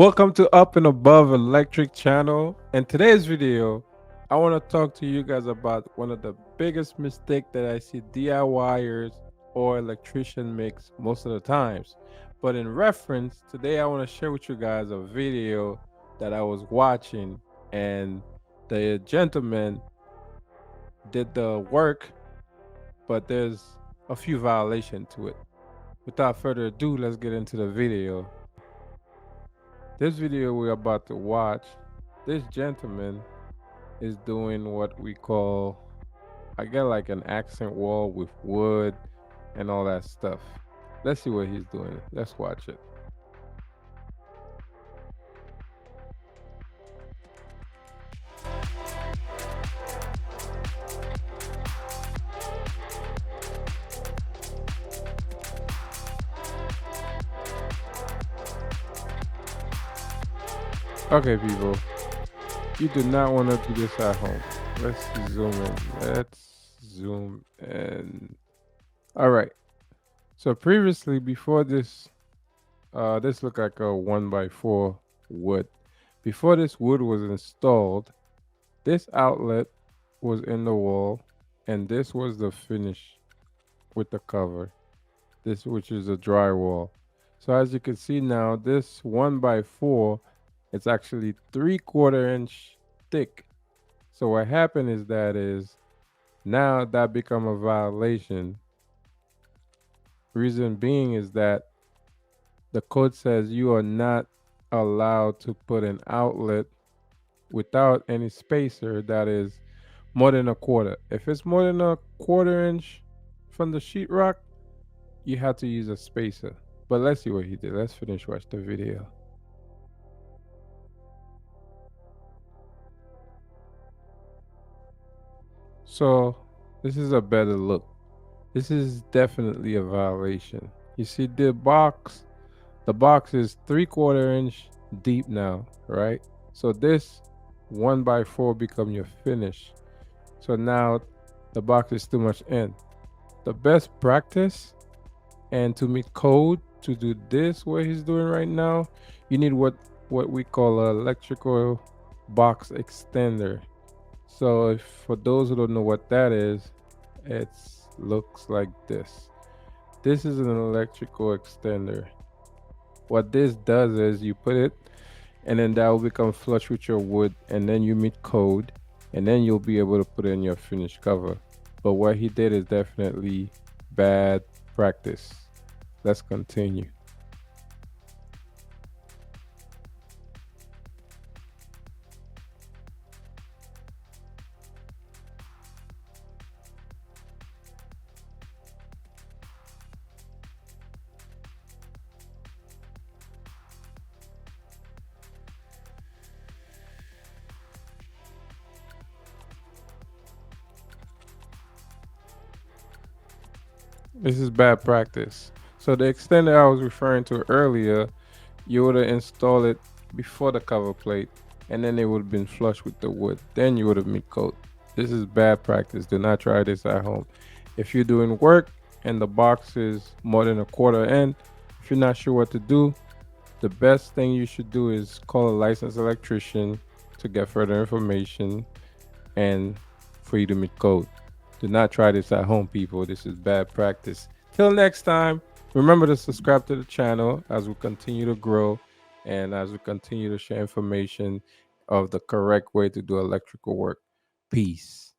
Welcome to Up and Above Electric channel. In today's video, I want to talk to you guys about one of the biggest mistake that I see DIYers or electrician makes most of the times. But in reference, today I want to share with you guys a video that I was watching, and the gentleman did the work, but there's a few violations to it. Without further ado, let's get into the video. This video we're about to watch, this gentleman is doing what we call, I get like an accent wall with wood and all that stuff. Let's see what he's doing. Let's watch it. Okay, people, you do not want to do this at home. Let's zoom in. Let's zoom in. All right. So previously, before this, this looked like a 1x4 wood. Before this wood was installed, this outlet was in the wall, and this was the finish with the cover. This, which is a drywall. So as you can see now, this 1x4, it's actually 3/4 inch thick. So what happened is now that become a violation. Reason being is that the code says you are not allowed to put an outlet without any spacer that is more than a quarter. If it's more than a 1/4 inch from the sheetrock, you have to use a spacer. But let's see what he did. Let's finish watch the video. So this is a better look. This is definitely a violation. You see the box is 3/4 inch deep now, right? So this 1x4 become your finish. So now the box is too much in. The best practice and to meet code to do this what he's doing right now, you need what we call an electrical box extender. So if for those who don't know what that is, it looks like this. This is an electrical extender. What this does is you put it, and then that will become flush with your wood, and then you meet code, and then you'll be able to put in your finished cover. But what he did is definitely bad practice. Let's continue. This is bad practice. So the extender I was referring to earlier, you would have installed it before the cover plate, and then it would have been flush with the wood. Then you would have made coat. This is bad practice. Do not try this at home. If you're doing work and the box is more than a quarter in, if you're not sure what to do, the best thing you should do is call a licensed electrician to get further information and for you to meet code. Do not try this at home, people. This is bad practice. Till next time, remember to subscribe to the channel as we continue to grow and as we continue to share information of the correct way to do electrical work. Peace.